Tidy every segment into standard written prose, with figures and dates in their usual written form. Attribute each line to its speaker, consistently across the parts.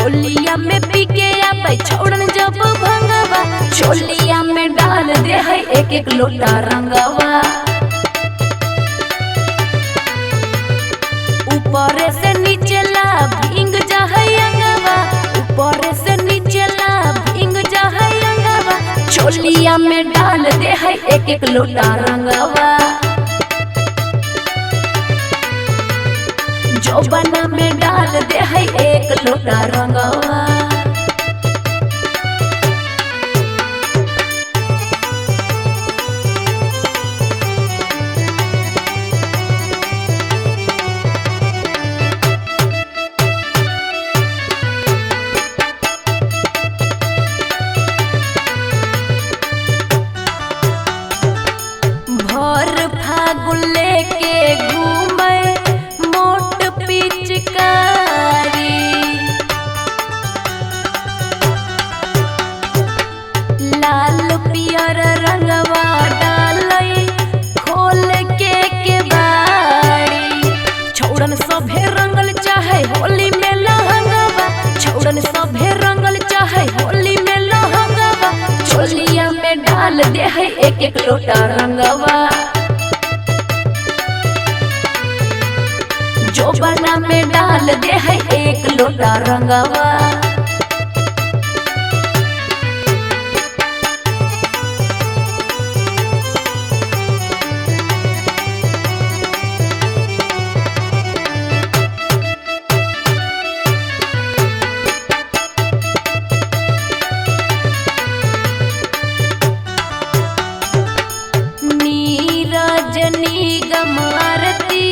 Speaker 1: होलिया में पी के आवे छोड़न जब भंगवा, चोलिया में डाल दे है एक एक लोटा रंगवा। ऊपर से नीचे ला भींग जा है अंगवा, ऊपर से नीचे ला भींग जा है अंगवा, चोलिया में डाल दे है एक एक लोटा रंगवा। जोबना में डाल दे है एक लोटा रंगवा। भर फागुन लेके घूमे मोट पिचकारी, लाल पियर रंगवा डालई खोल के बाड़ी। छौड़न सभे रंगल चाहे होली में लहंगवा, छौड़न सभे रंगल चाहे होली में लहंगवा, चोलिया में डाल दे है एक एक लोटा रंगवा। जोबना में डाल दे है एक लोटा रंगवा। नीरज निगम आरती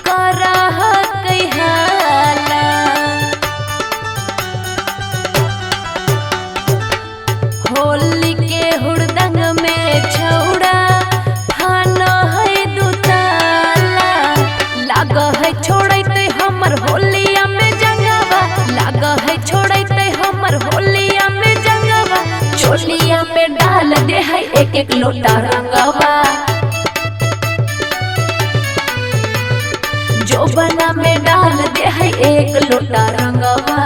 Speaker 1: करह कहाला, होली के हुड़दंग में छौड़ा फान है दुताला। लाग है छोड़ते हमर होलिया में जंगवा, लाग है छोड़ते हमर होलिया में जंगवा, चोलिया में डाल दे है एक एक लोटा रंगवा। जोबना में डाल दे है एक लोटा रंगवा।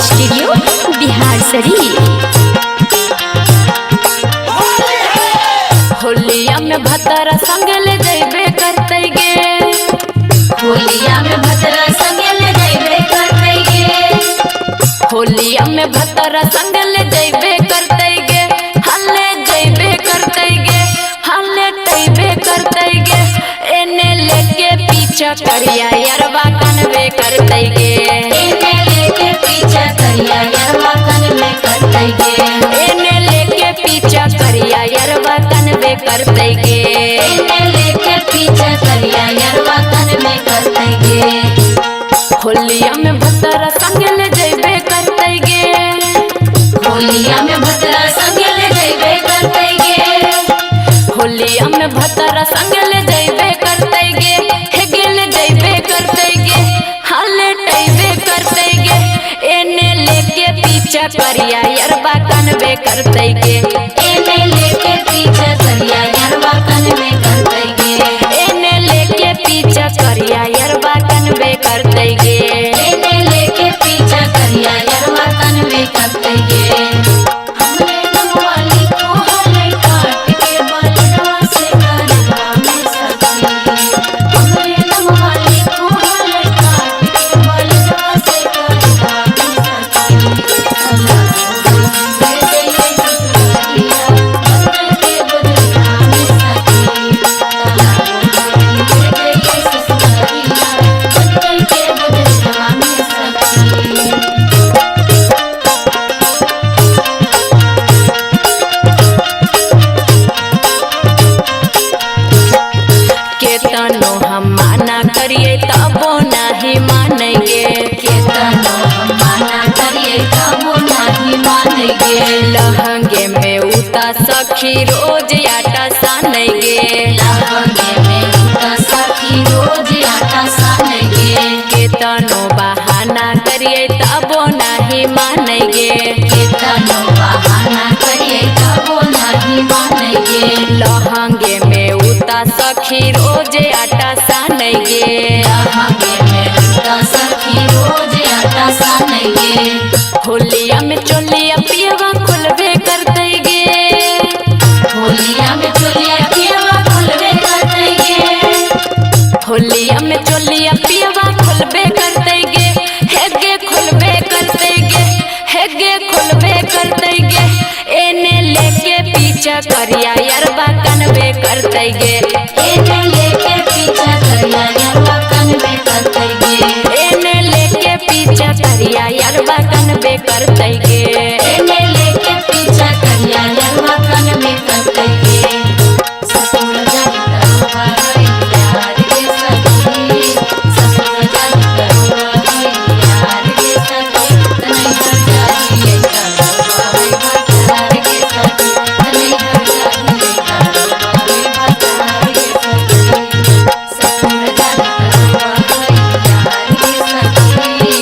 Speaker 2: स्टूडियो बिहार शरीफ।
Speaker 1: होलिया में भतरा संग ले जइबे करते गे,
Speaker 2: होलिया में भतरा संग ले जइबे करते गे,
Speaker 1: होलिया में भतरा संग ले जइबे करते गे, हल्ले जइबे करते गे, हल्ले तइबे करते गे। एने लेके पीछा करिया यरवा कनवे करते गे,
Speaker 2: एने लेके पीछा करिया यरवा कनवे करते गे,
Speaker 1: एने लेके पीछा करिया यरवा कनवे करते गे,
Speaker 2: एने लेके पीछा करिया यरवा कनवे करते गे।
Speaker 1: होलिया में भतरा संग ले जइबे करते गे,
Speaker 2: होलिया में भतरा संग ले जइबे करते गे,
Speaker 1: होलिया में भतरा संग ले जइबे करते गे, हे गेल जइबे करते गे, हल्ले तइबे करते गे। एने लेके पीछा करिया यरवा कनवे करते गे,
Speaker 2: एने लेके पीछा करिया यरवा कनवे करते गे,
Speaker 1: एने लेके पीछा करिया यरवा कनवे करते गे,
Speaker 2: एने लेके पीछा करिया यरवा कनवे करते गे। हमरे नमवाली को हले काट के बलवा से करवा में सखी, हमरे नमवाली को हले काट के बलवा से करवा में सखी। अल्लाह को दे दे ससुरिया, बदल के बदलिया गे
Speaker 1: लहंगे में उता सखी रोज आटा सानै गे
Speaker 2: लहंगे में उता सखी रोज आटा सानै गे
Speaker 1: केतनो बहाना करिए तबो नहीं मानै गे
Speaker 2: केतनो बहाना करिए तबो नहीं मानै गे
Speaker 1: लहंगे में उता सखी रोज आटा सानै गे
Speaker 2: लहंगे में उता सखी रोज आटा सानै गे
Speaker 1: होलिया में चोलिया पियवा खुलबे करतै गे
Speaker 2: होलिया में चोलिया पियवा खुलबे करतै गे
Speaker 1: होलिया में चोलिया पियवा खुलबे करतै गे हेगे खुलबे करतै गे हेगे खुलबे करतै गे एने लेके पीछा करिया यरबा कनबे करतै गे
Speaker 2: एने लेके पीछा करिया यरबा कनबे करतै गे
Speaker 1: एने लेके पीछा करिया यरबा कनबे करतै गे
Speaker 2: एने लेके पीछा करिया यरबा कनबे करतै गे ससुर जानी करवा है यार के सखी ससुर जानी करवा है यार के सखी तनै घर जानी करवा है भतार के सखी तनै घर जानी करवा है भतार के सखी ससुर जानी करवा है यार के सखी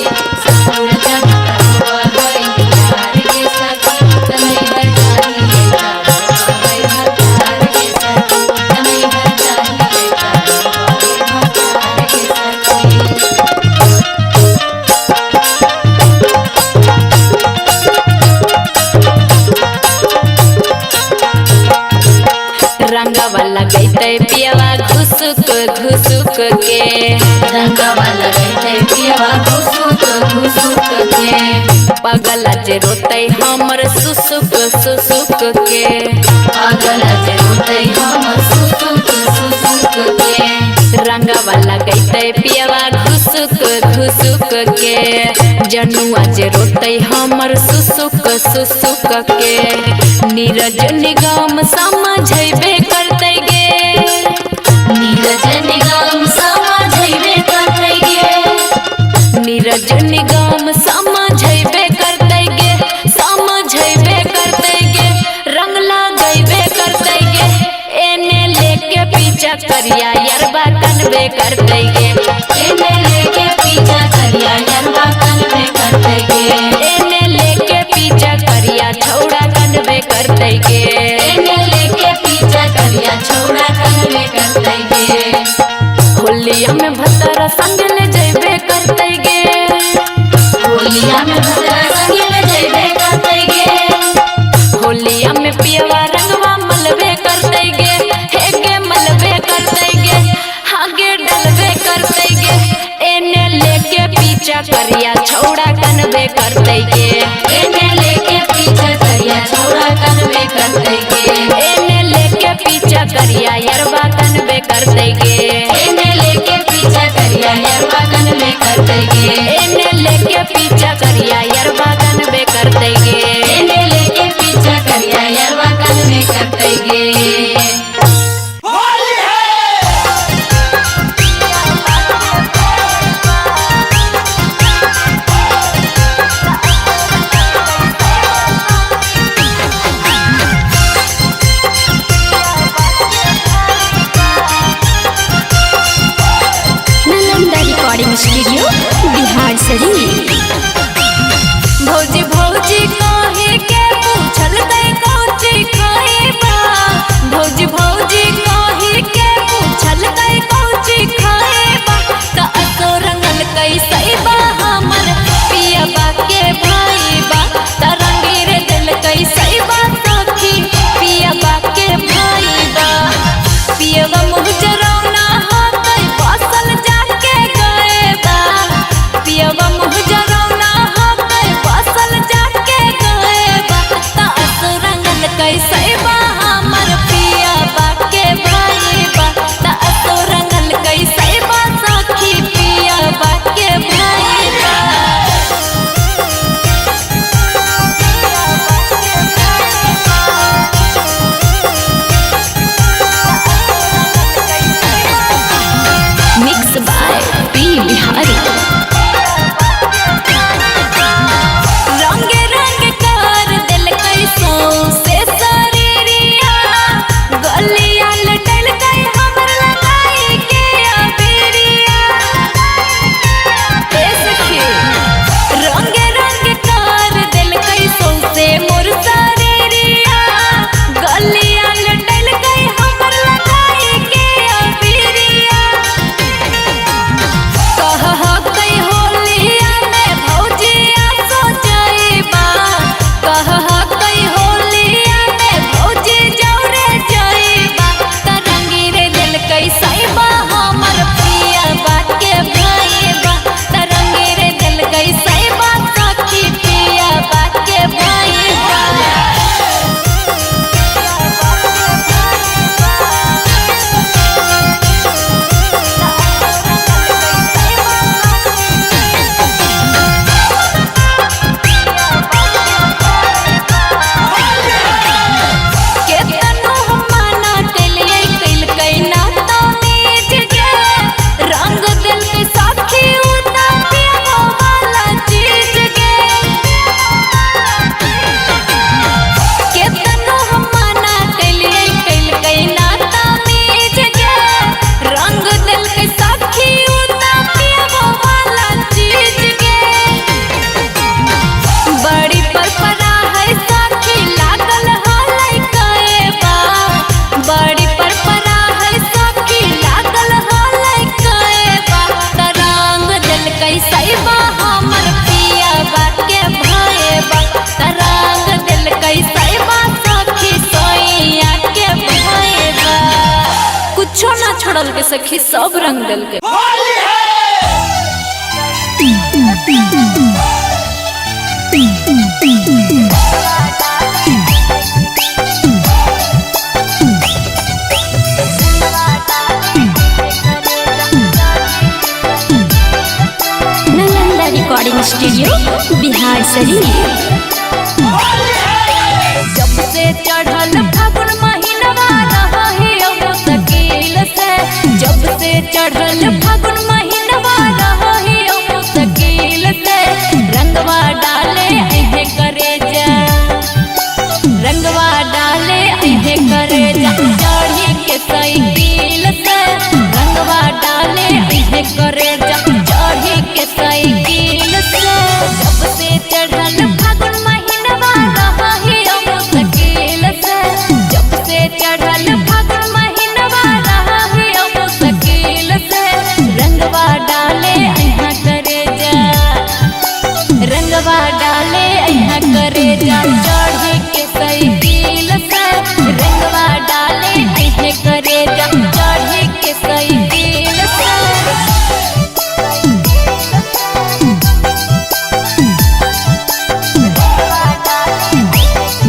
Speaker 2: ससुर जानी करवा है यार के सखी तनै घर जानी करवा है भतार के सखी तनै घर जानी करवा है भतार के सखी
Speaker 1: रंगवा लगैतै पियवा घुसुक घुसुक के
Speaker 2: रंगवा लगैतै पियवा घुसुक घुसुक के
Speaker 1: पगल जे रोतै हमर सुसुक सुसुक के
Speaker 2: पागल जे रोतै हमर सुसुक सुसुक के
Speaker 1: रंगवा लगैतै पियवा घुसुक घुसुक के जनुआ जे रोतै हमर सुसुक सुसुक के नीरज निगम समझैबे करतै गे
Speaker 2: नीरज निगम समझैबे करतै गे
Speaker 1: नीरज निगम समझैबे करतै गे समझैबे करतै गे रंग लगैबे करतै गे एने लेके पीछा करिया यरबा कनबे करतै गे
Speaker 2: एने लेके पीछा करिया यरबा कनबे करतै गे
Speaker 1: एने लेके पीछा करिया छौड़ा कनबे करतै गे
Speaker 2: एने लेके पीछा करिया छौड़ा कनबे करतै गे
Speaker 1: होलिया में भतरा संग ले जैबे करतै गे
Speaker 2: होलिया में भद्रा संगे ले जैबे करतै गे
Speaker 1: होलिया में पियवा रंगवा मलबे करतै गे हेगे मलबे करतै गे हागे डलबे करतै गे एने लेके पीछा करिया छौड़ा कनबे करतै गे
Speaker 2: एने लेके पीछा करिया छौड़ा कनबे करतै गे
Speaker 1: एने लेके पीछा करिया यरबा कनबे करतै गे
Speaker 2: एने लेके पीछा करिया यरबा कनबे करतै गे
Speaker 1: एने लेके पीछा करिया यरबा कनबे करतै गे
Speaker 2: एने लेके पीछा करिया यरबा कनबे करतै गे
Speaker 1: नालंदा रिकॉर्डिंग स्टूडियो बिहार शरीफ साल के सखी सब रंग दल के।
Speaker 2: Nalanda recording studio Bihar Sharif.
Speaker 1: जब से चढ़ल फागुन महीनवा रही मुश्किल से, जब से चढ़ल फागुन महीनवा रही मुश्किल से, रंगवा डाले अहे करे जा, रंगवा डाले अहे करे जा, चढ़ी के साइकिल से, रंगवा डाले अहे करे जा, चढ़ी के साइकिल से। जब से चढ़ल फागुन महीनवा रही मुश्किल से, जब से चढ़ल फागुन महीनवा रही मुश्किल से, रंगवा डाले अहा करे जा, रंगवा डाले अहा करे जा, चढ़ी के साइकिल से, रंगवा डाले अहे करे जा, चढ़ी के साइकिल से।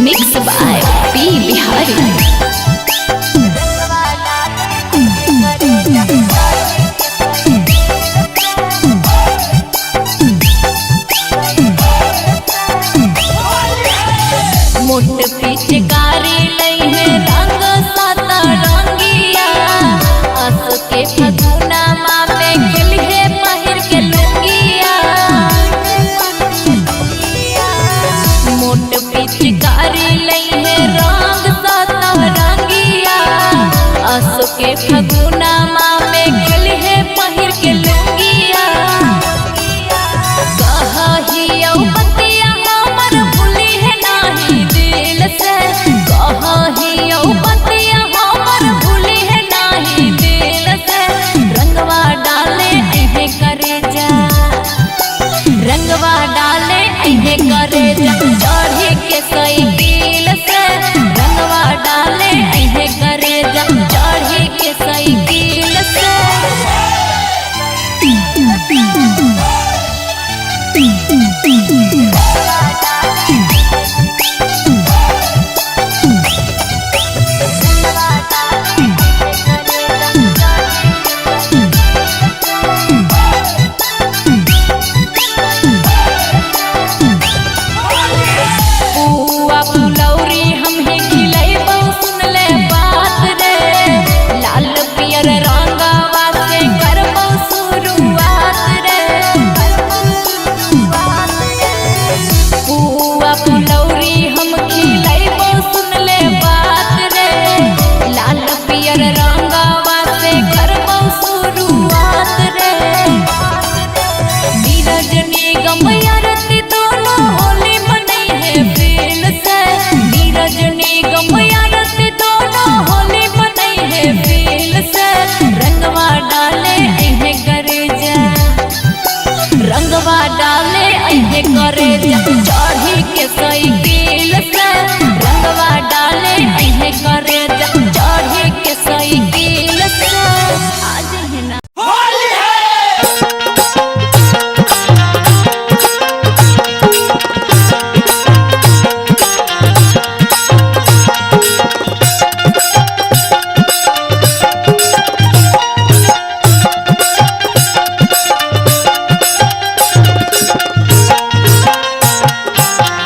Speaker 2: Mix by P Bihari.
Speaker 1: मोट पिचकारी लई है रंग साता रंगिया, अस के फगुना माँ में खेली है पहिर के लुंगिया। मोट पिचकारी लई है रंग साता रंगिया, अस के फगुना माँ में खेली है पहिर के लुंगिया। कहियो बतिया हमर भूली है नाही दिल से, कहियो बतिया हमर भूली है नाही दिल से, रंगवा डाले अहे करे जा, रंगवा डाले अहे करे जा, चढ़ी के साइकिल से, रंगवा डाले अहे करे जा, चढ़ी के साइकिल से। पुआ फुलौरी हमही खिलैबौ सुन ले बात रे, लाल पियर रंगवा से करबौ शुरुआत रे। पुआ फुलौरी हम खिलैबौ सुन ले बात रे, लाल पियर रंगवा से करबौ शुरुआत रे। नीरज निगम आरती दोनों होली मनई है फील से, नीरज निगम आरती दोनों होली मनई है फील से, रंगवा डाले अहे करे जा, रंगवा डाले अहे करे जा, चढ़ी के साइकिल से, रंगवा डाले अहे करे जा, चढ़ी के साइकिल से। आज है ना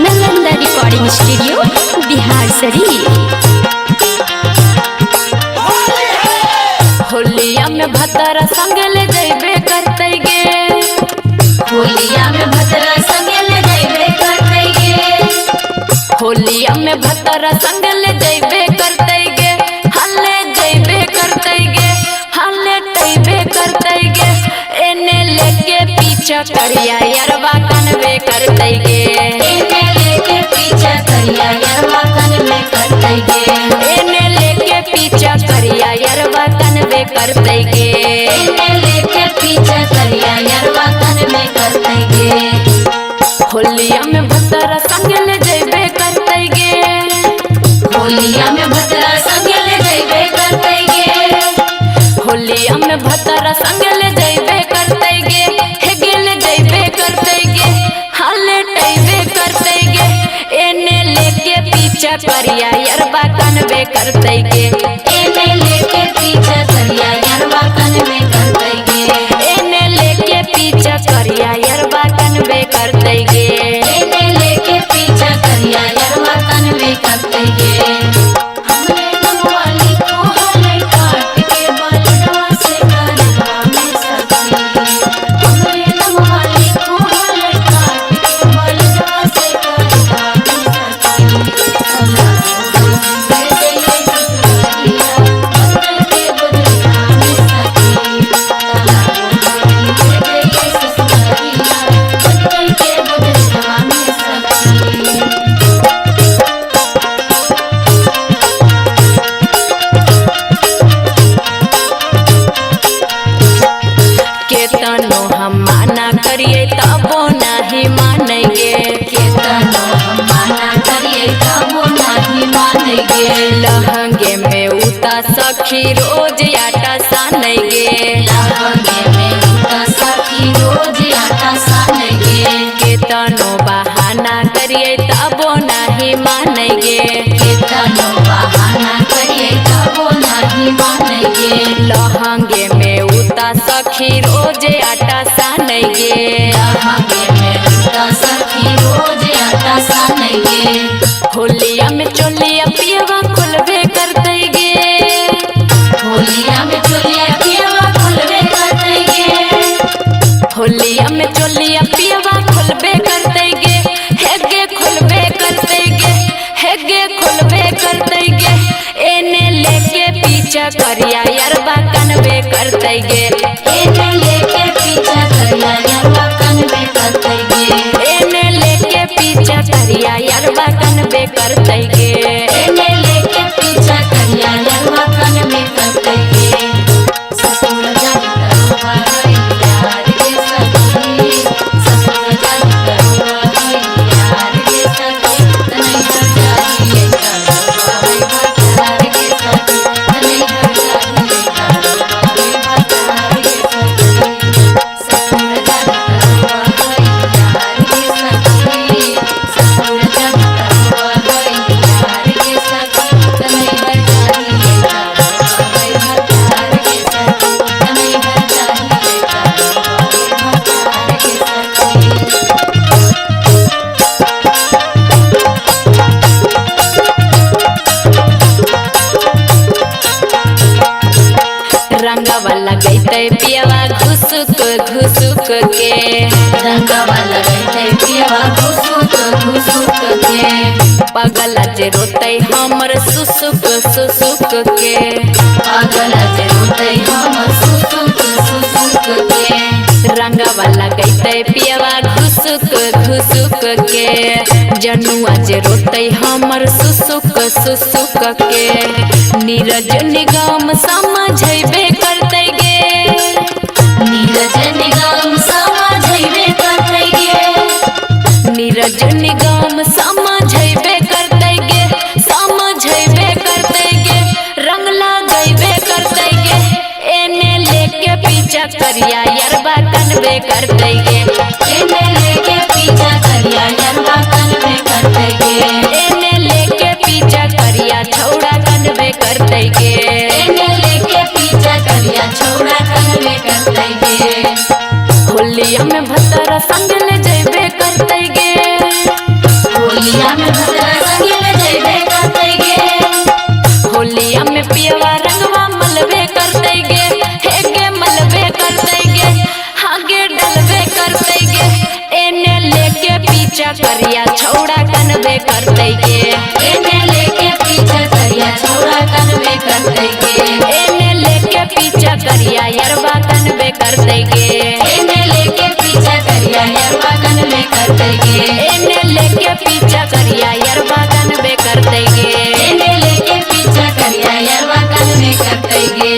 Speaker 2: नालंदा रिकॉर्डिंग स्टूडियो बिहार शरीफ।
Speaker 1: होलिया में भतरा संग ले जैबे करते गे,
Speaker 2: होलिया में भतरा संग ले जइबे करते गे,
Speaker 1: होलिया में भतरा संग ले जैबे करते गे, हल्ले जैबे करते गे, हल्ले तैबे करते गे, एने लेके पीछा करिया यरवा कनवे करते गे,
Speaker 2: एने लेके पीछा करिया यरवा कनवे करते गे,
Speaker 1: एने लेके पीछा करिया यरवा कनवे करते गे,
Speaker 2: एने लेके पीछा करिया यरवा कनवे करते गे।
Speaker 1: होलिया में भतरा संग ले जैबे करते गे,
Speaker 2: होलिया में भतरा संग ले जइबे करते गे,
Speaker 1: होलिया में भतरा संग ले जइबे करते गे, हे गेले जइबे करते गे, हाले टइबे करते गे, एने लेके पीछा करिया यरबा कनबे करते गे,
Speaker 2: एने लेके पीछा करिया यरबा कनबे करते गे,
Speaker 1: एने लेके पीछा करिया यरबा कनबे करते गे,
Speaker 2: एने लेके पीछा करिया यरबा कनबे करते गे। हमरे नमवाली को हले काट के बलडवा से करवा में सखी, हमरे नमवाली को हले काट के बलडवा से करवा में सखी। दे दे ये ससुरिया बदल के बदलवा में सखी, दे दे ये ससुरिया बदल के बदलवा में सखी।
Speaker 1: केतनो हम माना करिए तबो नहीं मानेंगे,
Speaker 2: केतनो हम माना करिए तबो नहीं मानेंगे,
Speaker 1: लहंगे में उता सखी रोज आटा सानेंगे,
Speaker 2: लहंगे में उता सखी रोज आटा सानेंगे,
Speaker 1: केतनो बहाना करिए तबो नहीं मानेंगे,
Speaker 2: केतनो बहाना करिए तबो नहीं मानेंगे,
Speaker 1: लहंगे में उता सखी रोज आटा सानेंगे,
Speaker 2: लहंगे में उता सखी रोज आटा सानेंगे,
Speaker 1: होलिया में चोलिया पियवा खुलबे करते गे,
Speaker 2: होलिया में चोलिया पियवा खुलबे करते गे,
Speaker 1: होलिया में चोलिया पियवा खुलबे करते गे, हेगे खुलबे करते गे, हेगे खुलबे करते गे, एने लेके पीछा करिया यरबा कनबे करते गे,
Speaker 2: एने लेके पीछा करिया यरबा कनबे करते गे,
Speaker 1: एने लेके पीछा करिया यरबा कनबे करते गे,
Speaker 2: एने लेके पीछा करिया यरबा कनबे करते गे। ससुर जानी करवा है यार के सखी, ससुर जानी करवा है यार के सखी, तनई हर जानी करवा है भतार के सखी, तनई हर जानी करवा है भतार के सखी। ससुर जानी करवा है यार के सखी, ससुर जानी करवा है यार के सखी, तनई हर जानी करवा है भतार के सखी, तनई हर जानी करवा है भतार के सखी।
Speaker 1: रंगवा लगैते पियवा घुसुक घुसुक के,
Speaker 2: रंगवा लगैते पियवा घुसुक घुसुक के,
Speaker 1: पगला जे रोते हमर सुसुक सुसुक के,
Speaker 2: पागल जे रोते हमर सुसुक सुसुक के,
Speaker 1: रंगवा लगैते पियवा घुसुक घुसुक के, जनुआ जे रोते हमर सुसुक सुसुक के, नीरज निगम समझबे करते गे,
Speaker 2: नीरज निगम समझबे करते गे,
Speaker 1: नीरज निगम समझबे करते गे, समझबे करते गे, रंग लगैबे करते गे, एने लेके पीछा करिया यरबा कनबे करते गे,
Speaker 2: एने लेके पीछा करिया यरबा कनबे करते गे,
Speaker 1: एने लेके पीछा करिया छौड़ा कनबे करते गे,
Speaker 2: एने लेके पीछा करिया छौड़ा कनबे करते गे।
Speaker 1: होलिया में भतरा संग ले जइबे करते गे,
Speaker 2: होलिया में भतरा संग ले जइबे करते गे,
Speaker 1: होलिया में पियवा रंगवा मलबे करते गे, हेगे मलबे करते गे, हागे डलबे करते गे, एने लेके पीछा करिया छौड़ा कनबे करते गे,
Speaker 2: एने लेके पीछा करिया छौड़ा कनबे करते गे,
Speaker 1: एने लेके पीछा करिया यरबा कनबे करते गे,
Speaker 2: एने लेके पीछा करिया यरबा कनबे करते गे,
Speaker 1: एने लेके पीछा करिया यरबा कनबे करते गे,
Speaker 2: एने लेके पीछा करिया यरबा कनबे करते गे।